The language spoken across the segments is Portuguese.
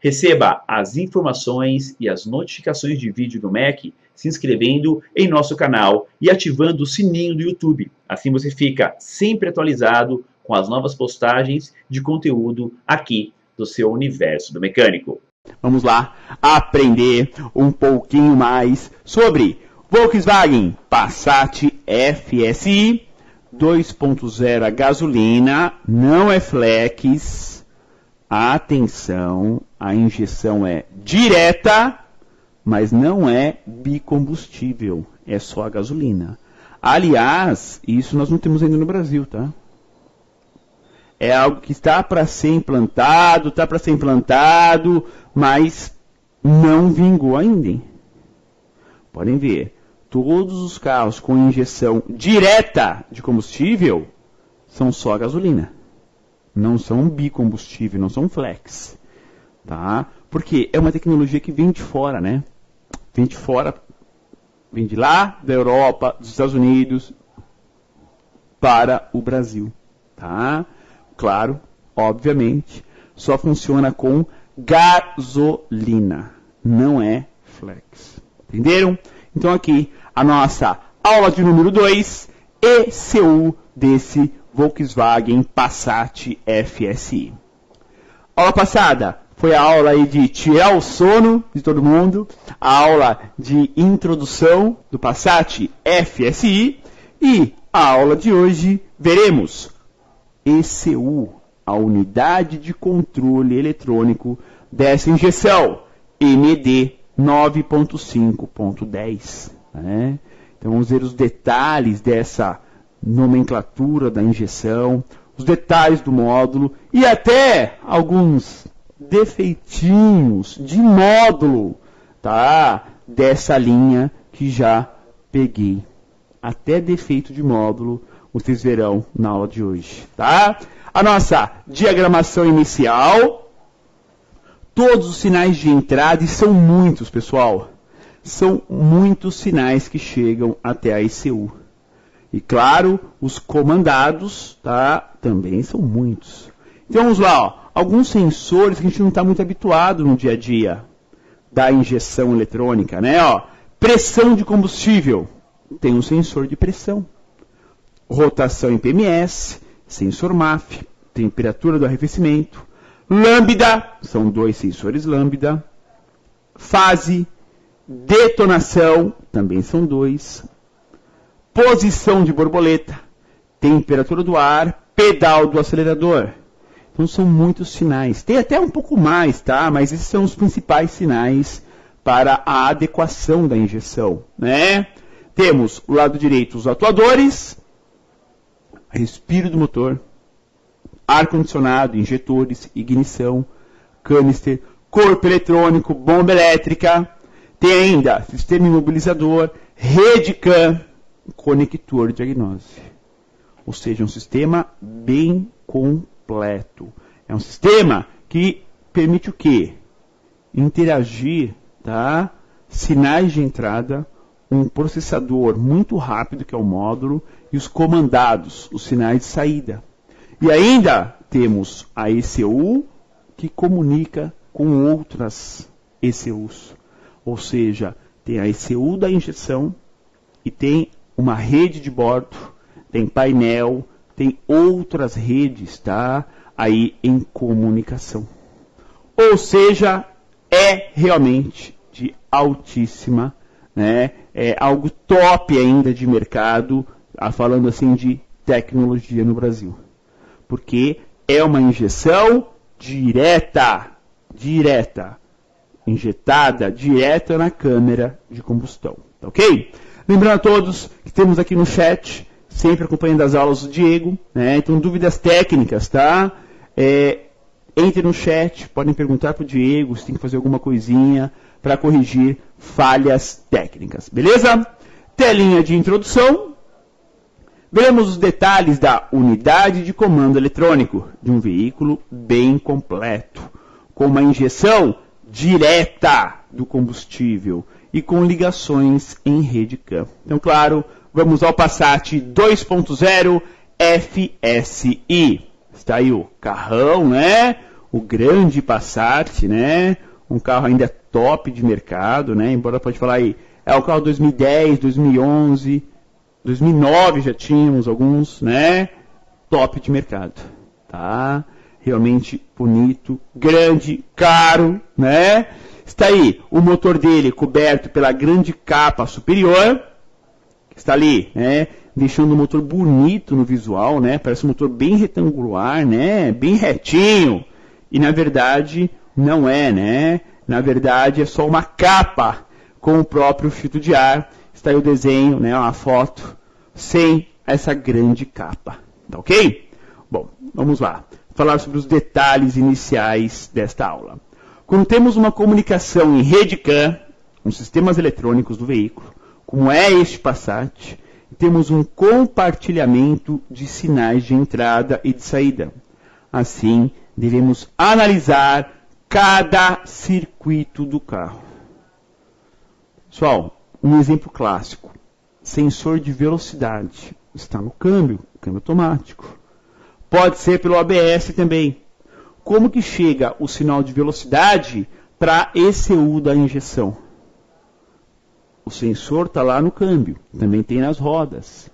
Receba as informações e as notificações de vídeo do MEC se inscrevendo em nosso canal e ativando o sininho do YouTube. Assim você fica sempre atualizado com as novas postagens de conteúdo aqui do seu universo do mecânico. Vamos lá aprender um pouquinho mais sobre Volkswagen Passat FSI 2.0 a gasolina, não é flex. Atenção, a injeção é direta, mas não é bicombustível, é só a gasolina. Aliás, isso nós não temos ainda no Brasil, tá? É algo que está para ser implantado, mas não vingou ainda, hein? Podem ver, todos os carros com injeção direta de combustível são só a gasolina. Não são bicombustível, não são flex. Tá? Porque é uma tecnologia que vem de fora, né? Vem de fora, vem de lá, da Europa, dos Estados Unidos, para o Brasil. Tá? Claro, obviamente, só funciona com gasolina, não é flex. Entenderam? Então aqui a nossa aula de número 2, ECU desse Volkswagen Passat FSI. Aula passada foi a aula aí de tirar o sono de todo mundo, a aula de introdução do Passat FSI e a aula de hoje veremos ECU, a unidade de controle eletrônico dessa injeção MD 9.5.10. Né? Então vamos ver os detalhes dessa nomenclatura da injeção, os detalhes do módulo e até alguns defeitinhos de módulo, tá? Dessa linha que já peguei. Até defeito de módulo vocês verão na aula de hoje, tá? A nossa diagramação inicial, todos os sinais de entrada, e são muitos, pessoal, são muitos sinais que chegam até a ECU. E claro, os comandados, tá? Também são muitos. Então vamos lá, ó. Alguns sensores que a gente não está muito habituado no dia a dia da injeção eletrônica, né? Ó, pressão de combustível, tem um sensor de pressão. Rotação em PMS, sensor MAF, temperatura do arrefecimento. Lambda, são dois sensores lambda. Fase, detonação, também são dois. Posição de borboleta, temperatura do ar, pedal do acelerador. Então são muitos sinais. Tem até um pouco mais, tá? Mas esses são os principais sinais para a adequação da injeção, né? Temos o lado direito os atuadores, respiro do motor, ar-condicionado, injetores, ignição, canister, corpo eletrônico, bomba elétrica. Tem ainda sistema imobilizador, rede CAN, conector de diagnose. Ou seja, um sistema bem completo. É um sistema que permite o quê? Interagir, tá? Sinais de entrada, um processador muito rápido, que é o módulo, e os comandados, os sinais de saída. E ainda temos a ECU, que comunica com outras ECUs. Ou seja, tem a ECU da injeção e tem uma rede de bordo, tem painel, tem outras redes, tá? Aí em comunicação. Ou seja, é realmente de altíssima, né? É algo top ainda de mercado, falando assim de tecnologia no Brasil. Porque é uma injeção direta, injetada direta na câmara de combustão, tá ok? Lembrando a todos que temos aqui no chat, sempre acompanhando as aulas do Diego, né? Então dúvidas técnicas, tá? Entre no chat, podem perguntar para o Diego se tem que fazer alguma coisinha para corrigir falhas técnicas, beleza? Telinha de introdução. Veremos os detalhes da unidade de comando eletrônico de um veículo bem completo, com uma injeção direta do combustível e com ligações em rede CAN. Então, claro, vamos ao Passat 2.0 FSI. Está aí o carrão, né? o grande Passat, né? Um carro ainda top de mercado, né? Embora pode falar aí, é o carro 2010, 2011, 2009 já tínhamos alguns, né? Top de mercado, tá? Realmente bonito, grande, caro, né? Está aí o motor dele coberto pela grande capa superior, está ali, né? Deixando o motor bonito no visual, né? Parece um motor bem retangular, né? Bem retinho. E na verdade não é, né? Na verdade é só uma capa com o próprio filtro de ar. Está aí o desenho, né? Uma foto sem essa grande capa, tá ok? Bom, vamos lá. Falar sobre os detalhes iniciais desta aula. Quando temos uma comunicação em rede CAN, com sistemas eletrônicos do veículo, como é este Passat, temos um compartilhamento de sinais de entrada e de saída. Assim, devemos analisar cada circuito do carro. Pessoal, um exemplo clássico. Sensor de velocidade. Está no câmbio automático. Pode ser pelo ABS também. Como que chega o sinal de velocidade para a ECU da injeção? O sensor está lá no câmbio, também tem nas rodas.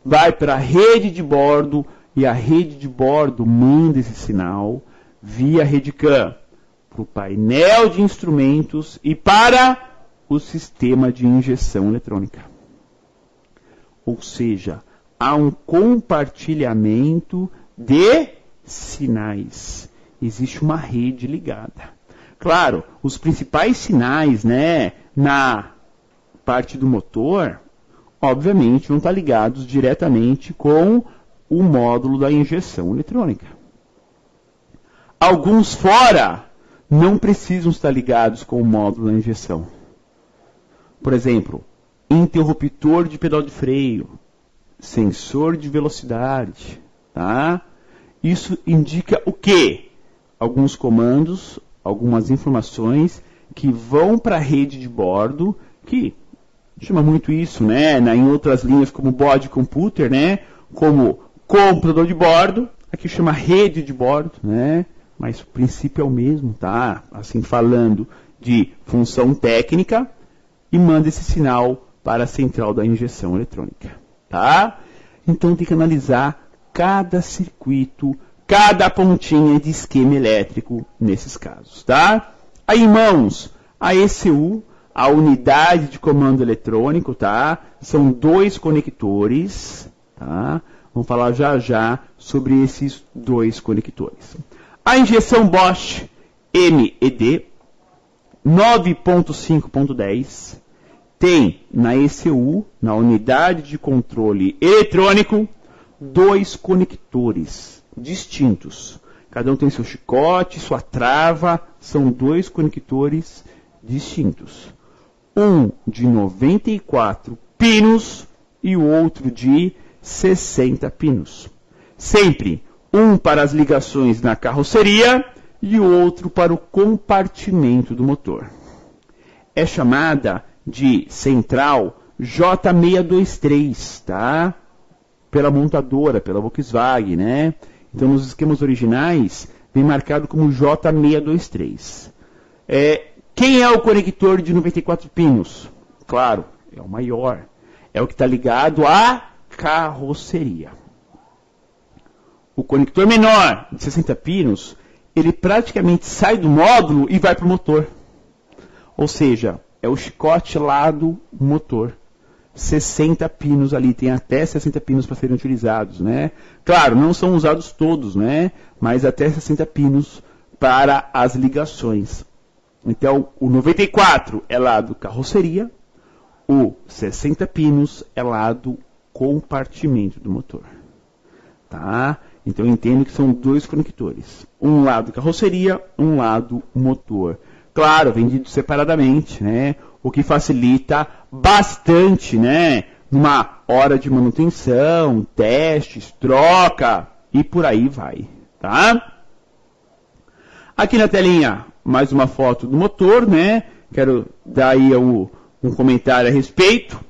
Vai para a rede de bordo e a rede de bordo manda esse sinal via rede CAN para o painel de instrumentos e para o sistema de injeção eletrônica. Ou seja, há um compartilhamento de sinais. Existe uma rede ligada. Claro, os principais sinais, né, na parte do motor, obviamente, vão estar ligados diretamente com o módulo da injeção eletrônica. Alguns fora não precisam estar ligados com o módulo da injeção. Por exemplo, interruptor de pedal de freio, sensor de velocidade, tá? Isso indica o quê? Alguns comandos, algumas informações que vão para a rede de bordo, que chama muito isso, né? Em outras linhas como body computer, né? Como computador de bordo, aqui chama rede de bordo, né? Mas o princípio é o mesmo, tá? Assim, falando de função técnica, e manda esse sinal para a central da injeção eletrônica, tá? Então tem que analisar cada circuito, cada pontinha de esquema elétrico nesses casos, tá? Aí, irmãos, a ECU, a unidade de comando eletrônico, tá? São 2 conectores, tá? Vamos falar já já sobre esses 2 conectores. A injeção Bosch MED 9.5.10 tem na ECU, na unidade de controle eletrônico, 2 conectores distintos. Cada um tem seu chicote, sua trava, são 2 conectores distintos. Um de 94 pinos e o outro de 60 pinos. Sempre um para as ligações na carroceria e o outro para o compartimento do motor. É chamada de central J623, tá? Pela montadora, pela Volkswagen, né? Então, nos esquemas originais, vem marcado como J623. Quem é o conector de 94 pinos? Claro, é o maior. É o que está ligado à carroceria. O conector menor, de 60 pinos, ele praticamente sai do módulo e vai para o motor. Ou seja, é o chicote lá do motor. 60 pinos ali, tem até 60 pinos para serem utilizados, né? Claro, não são usados todos, né? Mas até 60 pinos para as ligações. Então, o 94 é lá do carroceria, o 60 pinos é lá do compartimento do motor. Tá? Então, eu entendo que são 2 conectores. Um lado carroceria, um lado motor. Claro, vendido separadamente, né? O que facilita bastante, né? Numa hora de manutenção, testes, troca e por aí vai, tá? Aqui na telinha, mais uma foto do motor, né? Quero dar aí um comentário a respeito.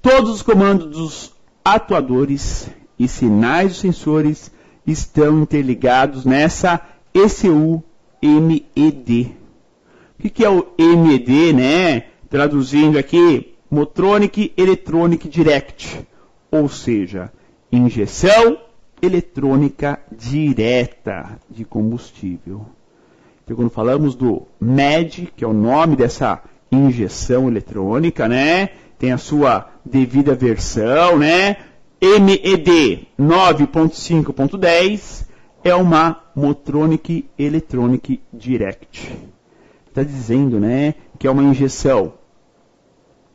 Todos os comandos dos atuadores e sinais dos sensores estão interligados nessa ECU MED. O que é o MED, né? Traduzindo aqui, Motronic Electronic Direct, ou seja, injeção eletrônica direta de combustível. Então, quando falamos do MED, que é o nome dessa injeção eletrônica, né? Tem a sua devida versão, né? MED 9.5.10 é uma Motronic Electronic Direct. Está dizendo, né, que é uma injeção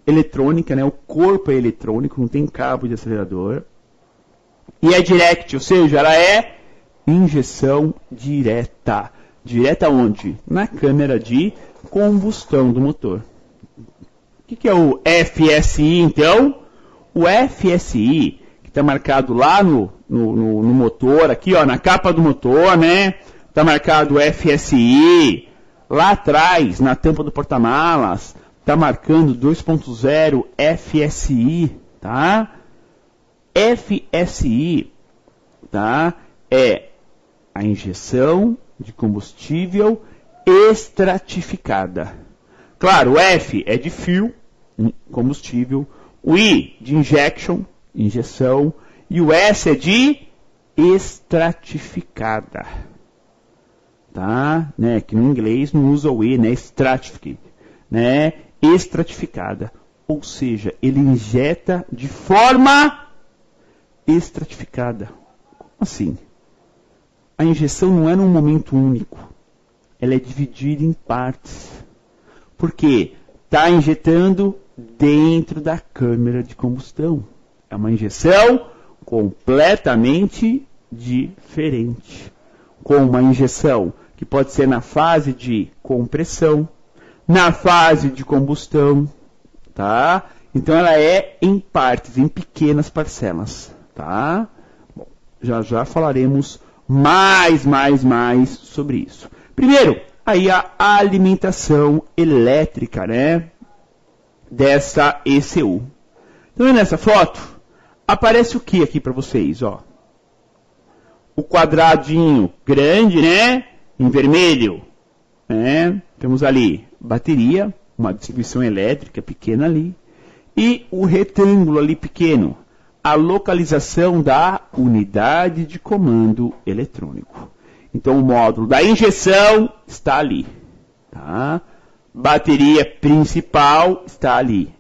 eletrônica, né? O corpo é eletrônico, não tem cabo de acelerador. E é direct, ou seja, ela é injeção direta. Direta onde? Na câmara de combustão do motor. O que é o FSI, então? O FSI, que está marcado lá no motor, aqui ó, na capa do motor, né? Está marcado o FSI. Lá atrás, na tampa do porta-malas, está marcando 2.0 FSI, tá? FSI, tá? É a injeção de combustível estratificada. Claro, o F é de fuel, combustível, o I de injection, injeção, e o S é de estratificada. Tá? Né? Que no inglês não usa o E, né? Stratificate, né? Estratificada. Ou seja, ele injeta de forma estratificada. Como assim? A injeção não é num momento único. Ela é dividida em partes. Porque está injetando dentro da câmara de combustão. É uma injeção completamente diferente. Com uma injeção que pode ser na fase de compressão, na fase de combustão, tá? Então ela é em partes, em pequenas parcelas, tá? Bom, já falaremos mais sobre isso. Primeiro, aí a alimentação elétrica, né? Dessa ECU. Então nessa foto aparece o que aqui para vocês, ó? O quadradinho grande, né? Em vermelho, né? Temos ali bateria, uma distribuição elétrica pequena ali, e o retângulo ali pequeno, a localização da unidade de comando eletrônico. Então o módulo da injeção está ali, tá? Bateria principal está ali.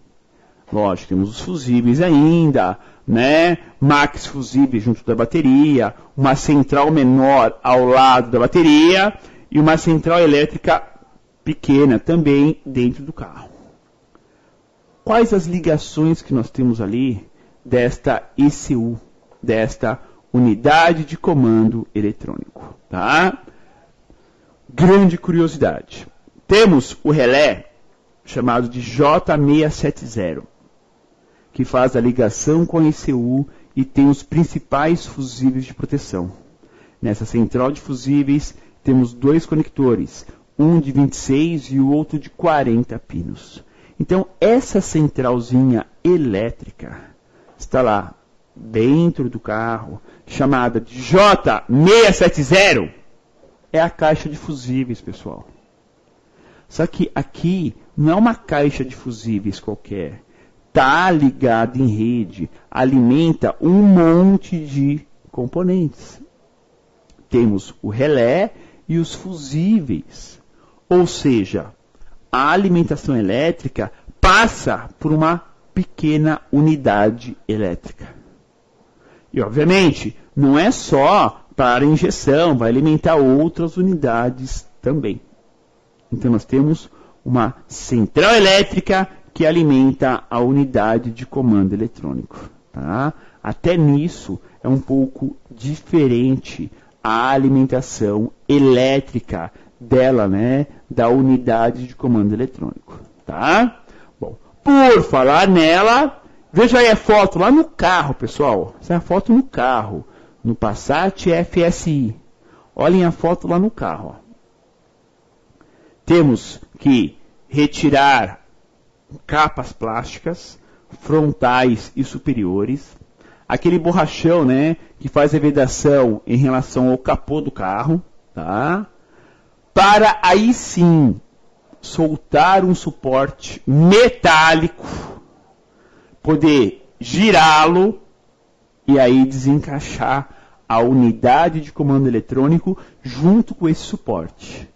Lógico, temos os fusíveis ainda, né? Max fusíveis junto da bateria, uma central menor ao lado da bateria e uma central elétrica pequena também dentro do carro. Quais as ligações que nós temos ali desta ECU, desta unidade de comando eletrônico, tá? Grande curiosidade. Temos o relé chamado de J670, que faz a ligação com a ECU e tem os principais fusíveis de proteção. Nessa central de fusíveis temos dois conectores, um de 26 e o outro de 40 pinos. Então essa centralzinha elétrica está lá dentro do carro, chamada de J670, é a caixa de fusíveis, pessoal. Só que aqui não é uma caixa de fusíveis qualquer. Está ligado em rede, alimenta um monte de componentes. Temos o relé e os fusíveis. Ou seja, a alimentação elétrica passa por uma pequena unidade elétrica. E, obviamente, não é só para injeção, vai alimentar outras unidades também. Então, nós temos uma central elétrica que alimenta a unidade de comando eletrônico. Tá? Até nisso é um pouco diferente a alimentação elétrica dela, né, da unidade de comando eletrônico. Tá? Bom, por falar nela, veja aí a foto lá no carro, pessoal. Essa é a foto no carro, no Passat FSI. Olhem a foto lá no carro. Ó. Temos que retirar capas plásticas, frontais e superiores, aquele borrachão, né, que faz a vedação em relação ao capô do carro, tá? para aí sim soltar um suporte metálico, poder girá-lo e aí desencaixar a unidade de comando eletrônico junto com esse suporte.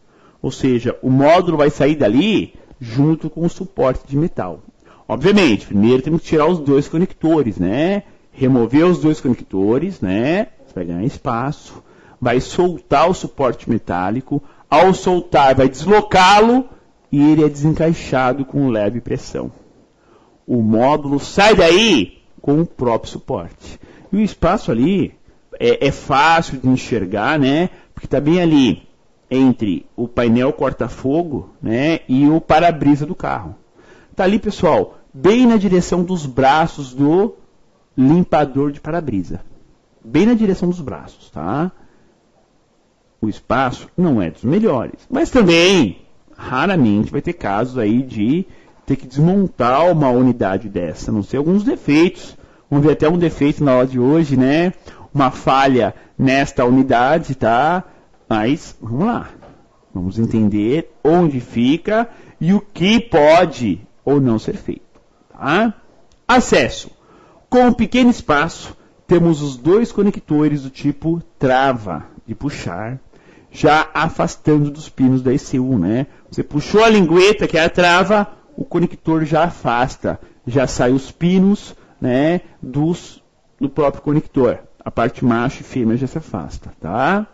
Ou seja, o módulo vai sair dali junto com o suporte de metal. Obviamente, primeiro temos que tirar os dois conectores, né? Remover os dois conectores, né? Você vai ganhar espaço, vai soltar o suporte metálico, ao soltar vai deslocá-lo e ele é desencaixado com leve pressão. O módulo sai daí com o próprio suporte. E o espaço ali é fácil de enxergar, né? Porque está bem ali entre o painel corta-fogo, né, e o para-brisa do carro. Está ali, pessoal, bem na direção dos braços do limpador de para-brisa. Bem na direção dos braços, tá? O espaço não é dos melhores, mas também, raramente, vai ter casos aí de ter que desmontar uma unidade dessa, a não ser alguns defeitos. Vamos ver até um defeito na aula de hoje, né? Uma falha nesta unidade, tá? Mas, vamos lá. Vamos entender onde fica e o que pode ou não ser feito, tá? Acesso. Com um pequeno espaço, temos os dois conectores do tipo trava de puxar, já afastando dos pinos da ECU, né? Você puxou a lingueta, que é a trava, o conector já afasta, já sai os pinos, né, do próprio conector. A parte macho e fêmea já se afasta, tá?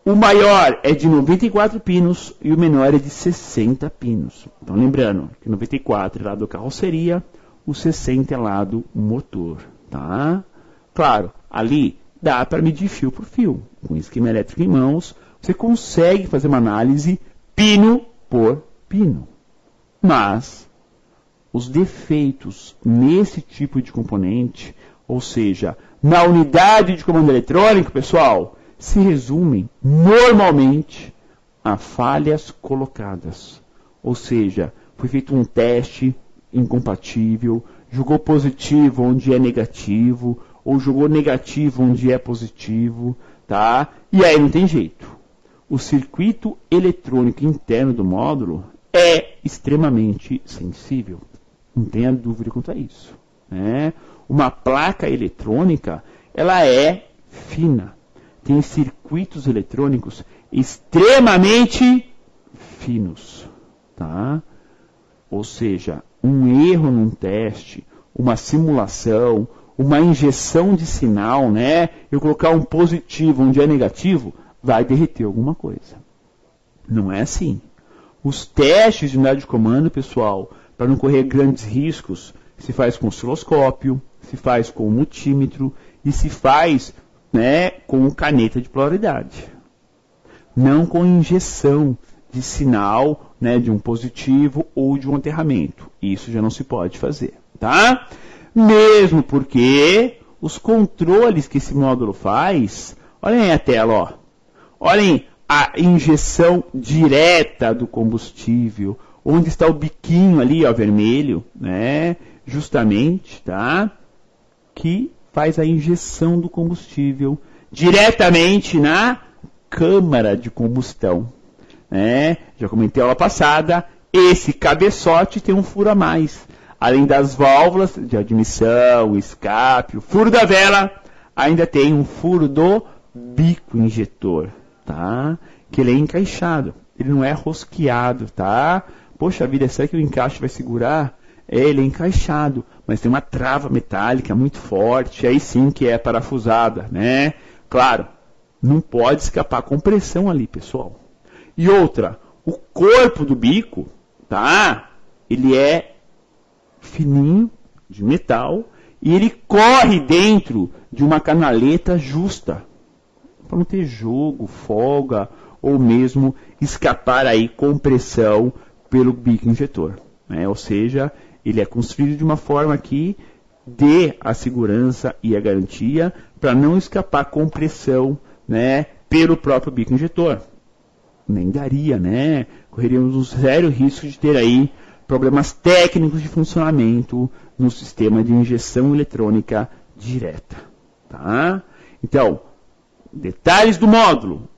O maior é de 94 pinos e o menor é de 60 pinos. Então, lembrando que 94 é lá do carroceria, o 60 é lá do motor, tá? Claro, ali dá para medir fio por fio. Com esquema elétrico em mãos, você consegue fazer uma análise pino por pino. Mas os defeitos nesse tipo de componente, ou seja, na unidade de comando eletrônico, pessoal, se resumem normalmente a falhas colocadas. Ou seja, foi feito um teste incompatível, jogou positivo onde é negativo, ou jogou negativo onde é positivo, tá? E aí não tem jeito. O circuito eletrônico interno do módulo é extremamente sensível. Não tenha dúvida quanto a isso, né? Uma placa eletrônica, ela é fina. Tem circuitos eletrônicos extremamente finos, tá? Ou seja, um erro num teste, uma simulação, uma injeção de sinal, né? Eu colocar um positivo onde é negativo, vai derreter alguma coisa. Não é assim. Os testes de unidade de comando, pessoal, para não correr grandes riscos, se faz com osciloscópio, se faz com multímetro e se faz, né, com caneta de polaridade. Não com injeção de sinal, né, de um positivo ou de um aterramento. Isso já não se pode fazer, tá? Mesmo porque os controles que esse módulo faz, olhem aí a tela, ó. Olhem a injeção direta do combustível, onde está o biquinho ali, ó, vermelho, né? Justamente, tá? Que faz a injeção do combustível diretamente na câmara de combustão, né? Já comentei a aula passada, esse cabeçote tem um furo a mais. Além das válvulas de admissão, escape, o furo da vela, ainda tem um furo do bico injetor, tá? Que ele é encaixado, ele não é rosqueado, tá? Poxa vida, será que o encaixe vai segurar? Ele é encaixado, mas tem uma trava metálica muito forte, aí sim que é parafusada, né? Claro, não pode escapar compressão ali, pessoal. E outra, o corpo do bico, tá? Ele é fininho, de metal, e ele corre dentro de uma canaleta justa, para não ter jogo, folga, ou mesmo escapar aí compressão pelo bico injetor, né? Ou seja, ele é construído de uma forma que dê a segurança e a garantia para não escapar compressão, né, pelo próprio bico injetor. Nem daria, né? Correríamos um sério risco de ter aí problemas técnicos de funcionamento no sistema de injeção eletrônica direta, tá? Então, detalhes do módulo.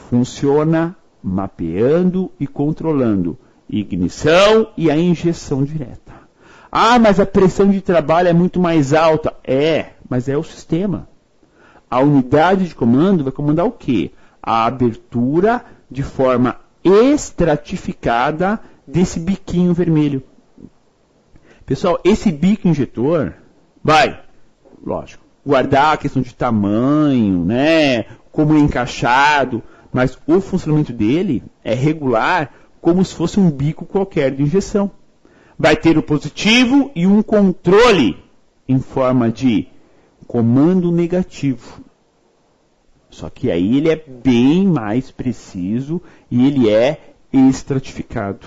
funciona mapeando e controlando ignição e a injeção direta. Ah, mas a pressão de trabalho é muito mais alta. Mas é o sistema. A unidade de comando vai comandar o quê? A abertura de forma estratificada desse biquinho vermelho. Pessoal, esse bico injetor vai, lógico, guardar a questão de tamanho, né? Como é encaixado, mas o funcionamento dele é regular como se fosse um bico qualquer de injeção. Vai ter o positivo e um controle em forma de comando negativo. Só que aí ele é bem mais preciso e ele é estratificado.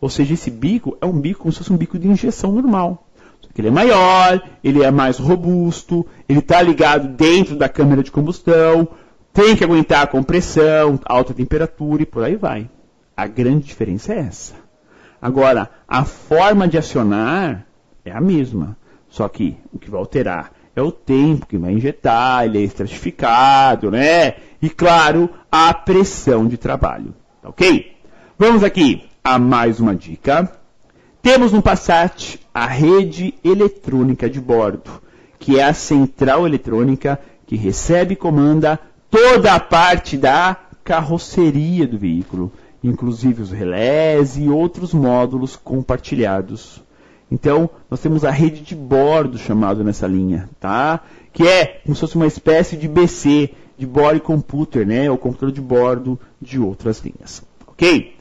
Ou seja, esse bico é um bico como se fosse um bico de injeção normal. Só que ele é maior, ele é mais robusto, ele está ligado dentro da câmara de combustão, tem que aguentar a compressão, alta temperatura e por aí vai. A grande diferença é essa. Agora, a forma de acionar é a mesma, só que o que vai alterar é o tempo que vai injetar, ele é estratificado, né? E, claro, a pressão de trabalho. Ok? Vamos aqui a mais uma dica. Temos no Passat a rede eletrônica de bordo, que é a central eletrônica que recebe e comanda toda a parte da carroceria do veículo, inclusive os relés e outros módulos compartilhados. Então, nós temos a rede de bordo chamado nessa linha, tá? Que é como se fosse uma espécie de BC, de body computer, né? O computador de bordo de outras linhas. Ok?